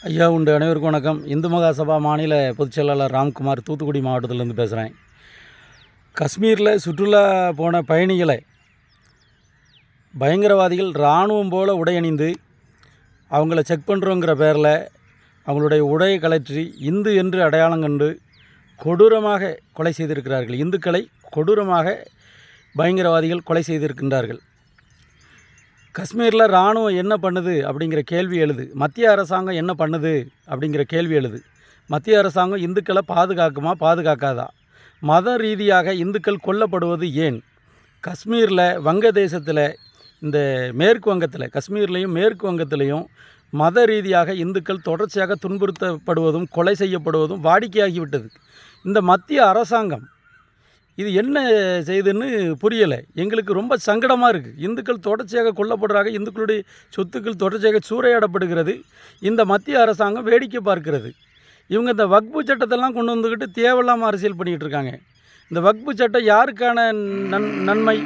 ஐயா உண்டு. அனைவருக்கும் வணக்கம். இந்து மகாசபா மாநில பொதுச் செயலாளர் ராம்குமார், தூத்துக்குடி மாவட்டத்திலேருந்து பேசுகிறேன். காஷ்மீரில் சுற்றுலா போன பயணிகளை பயங்கரவாதிகள் இராணுவம் போல் உடையணிந்து அவங்கள செக் பண்ணுறோங்கிற பேரில் அவங்களுடைய உடையை கழற்றி இந்து என்று அடையாளம் கண்டு கொடூரமாக கொலை செய்திருக்கிறார்கள். இந்துக்களை கொடூரமாக பயங்கரவாதிகள் கொலை செய்திருக்கின்றார்கள். காஷ்மீரில் இராணுவம் என்ன பண்ணுது அப்படிங்கிற கேள்வி எழுது. மத்திய அரசாங்கம் என்ன பண்ணுது அப்படிங்கிற கேள்வி எழுது. மத்திய அரசாங்கம் இந்துக்களை பாதுகாக்குமா பாதுகாக்காதா? மத ரீதியாக இந்துக்கள் கொல்லப்படுவது ஏன்? காஷ்மீரில் வங்கதேசத்தில், இந்த மேற்கு வங்கத்தில், காஷ்மீர்லேயும் மேற்கு வங்கத்திலையும் மத ரீதியாக இந்துக்கள் தொடர்ச்சியாக துன்புறுத்தப்படுவதும் கொலை செய்யப்படுவதும் வாடிக்கையாகிவிட்டது. இந்த மத்திய அரசாங்கம் இது என்ன செய்யுதுன்னு புரியலை. எங்களுக்கு ரொம்ப சங்கடமாக இருக்குது. இந்துக்கள் தொடர்ச்சியாக கொல்லப்படுறாங்க. இந்துக்களுடைய சொத்துக்கள் தொடர்ச்சியாக சூறையாடப்படுகிறது. இந்த மத்திய அரசாங்கம் வேடிக்கை பார்க்கிறது. இவங்க இந்த வக்பு சட்டத்தெல்லாம் கொண்டு வந்துக்கிட்டு தேவையில்லாமல் அரசியல் பண்ணிக்கிட்டு இருக்காங்க. இந்த வக்பு சட்டம் யாருக்கான நன்மை?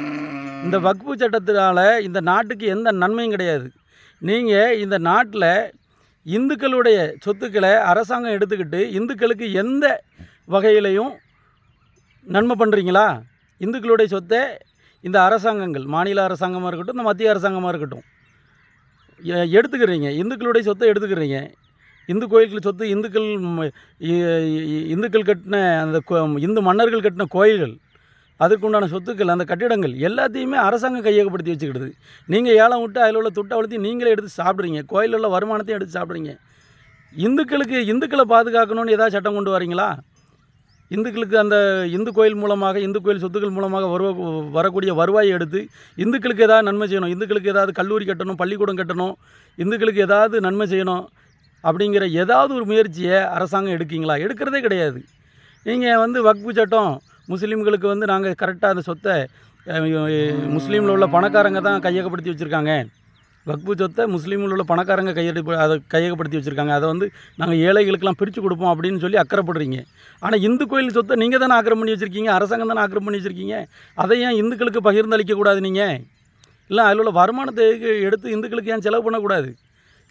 இந்த வக்பு சட்டத்தினால் இந்த நாட்டுக்கு எந்த நன்மையும் கிடையாது. நீங்கள் இந்த நாட்டில் இந்துக்களுடைய சொத்துக்களை அரசாங்கம் எடுத்துக்கிட்டு இந்துக்களுக்கு எந்த வகையிலையும் நன்மை பண்ணுறீங்களா? இந்துக்களுடைய சொத்தை இந்த அரசாங்கங்கள், மாநில அரசாங்கமாக இருக்கட்டும், இந்த மத்திய அரசாங்கமாக இருக்கட்டும், எடுத்துக்கிறீங்க. இந்துக்களுடைய சொத்தை எடுத்துக்கிறீங்க. இந்து கோயில்கள் சொத்து, இந்துக்கள் கட்டின அந்த இந்து மன்னர்கள் கட்டின கோயில்கள், அதற்குண்டான சொத்துக்கள், அந்த கட்டிடங்கள் எல்லாத்தையுமே அரசாங்கம் கையகப்படுத்தி வச்சுக்கிடுது. நீங்கள் ஏலம் விட்டு அதில் உள்ள துட்டை வளர்த்தி நீங்களே எடுத்து சாப்பிட்றீங்க. கோயிலில் உள்ள வருமானத்தையும் எடுத்து சாப்பிட்றீங்க. இந்துக்களை பாதுகாக்கணும்னு ஏதாவது சட்டம் கொண்டு வரீங்களா? இந்துக்களுக்கு அந்த இந்து கோயில் மூலமாக, இந்து கோயில் சொத்துக்கள் மூலமாக வரக்கூடிய வருவாயை எடுத்து இந்துக்களுக்கு ஏதாவது நன்மை செய்யணும், இந்துக்களுக்கு ஏதாவது கல்லூரி கட்டணும், பள்ளிக்கூடம் கட்டணும், இந்துக்களுக்கு ஏதாவது நன்மை செய்யணும் அப்படிங்கிற ஏதாவது ஒரு முயற்சியை அரசாங்கம் எடுக்கீங்களா? எடுக்கிறதே கிடையாது. நீங்கள் வக்பு சட்டம், முஸ்லீம்களுக்கு நாங்கள் கரெக்டாக அந்த சொத்தை முஸ்லீமில் உள்ள பணக்காரங்க தான் கையகப்படுத்தி வச்சுருக்காங்க. வக்பு சொத்தை முஸ்லீமில் உள்ள பணக்காரங்க கையகப்படுத்தி வச்சுருக்காங்க. அதை நாங்கள் ஏழைகளுக்கெல்லாம் பிரித்து கொடுப்போம் அப்படின்னு சொல்லி அக்கறைப்படுறீங்க. ஆனால் இந்து கோயில் சொத்தை நீங்கள் தானே ஆக்கிரமம் பண்ணி வச்சுருக்கீங்க, அரசாங்கம் தானே ஆக்கிரமம் பண்ணி வச்சுருக்கீங்க. அதை ஏன் இந்துக்களுக்கு பகிர்ந்தளிக்கக்கூடாது? நீங்கள் இல்லை அதில் உள்ள வருமானத்தை எடுத்து இந்துக்களுக்கு ஏன் செலவு பண்ணக்கூடாது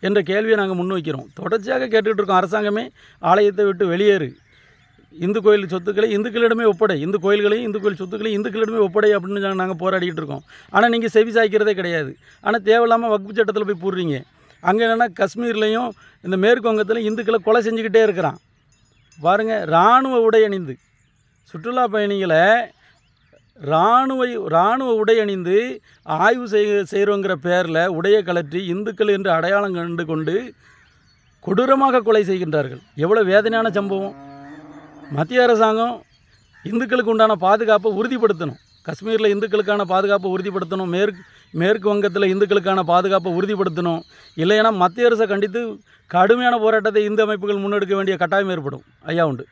என்ற கேள்வியை நாங்கள் முன்வைக்கிறோம். தொடர்ச்சியாக கேட்டுக்கிட்டு இருக்கோம். அரசாங்கமே ஆலயத்தை விட்டு வெளியேறு, இந்து கோயில் சொத்துக்களை இந்துக்களிடமே ஒப்படை, இந்து கோயில்களையும் இந்து கோயில் சொத்துக்களையும் இந்துக்களிடமே ஒப்படை அப்படின்னு நாங்கள் போராடிக்கிட்டு இருக்கோம். ஆனால் நீங்கள் செவி சாய்க்கிறதே கிடையாது. ஆனால் தேவையில்லாமல் வக்பு சட்டத்தில் போய் போடுறீங்க. அங்கே என்னென்னா காஷ்மீர்லேயும் இந்த மேற்கு வங்கத்திலையும் இந்துக்களை கொலை செஞ்சுக்கிட்டே இருக்கிறான். பாருங்கள், இராணுவ உடை அணிந்து சுற்றுலா பயணிகளை இராணுவ உடை அணிந்து ஆய்வு செய்கிறோங்கிற பேரில் உடையை கழற்றி இந்துக்கள் என்று அடையாளம் கண்டு கொண்டு கொடூரமாக கொலை செய்கின்றார்கள். எவ்வளோ வேதனையான சம்பவம்! மத்திய அரசாங்கம் இந்துக்களுக்கு உண்டான பாதுகாப்பை உறுதிப்படுத்தணும். காஷ்மீரில் இந்துக்களுக்கான பாதுகாப்பை உறுதிப்படுத்தணும். மேற்கு வங்கத்தில் இந்துக்களுக்கான பாதுகாப்பை உறுதிப்படுத்தணும். இல்லைன்னா மத்திய அரசை கண்டித்து கடுமையான போராட்டத்தை இந்து அமைப்புகள் முன்னெடுக்க வேண்டிய கட்டாயம் ஏற்படும். ஐயா உண்டு.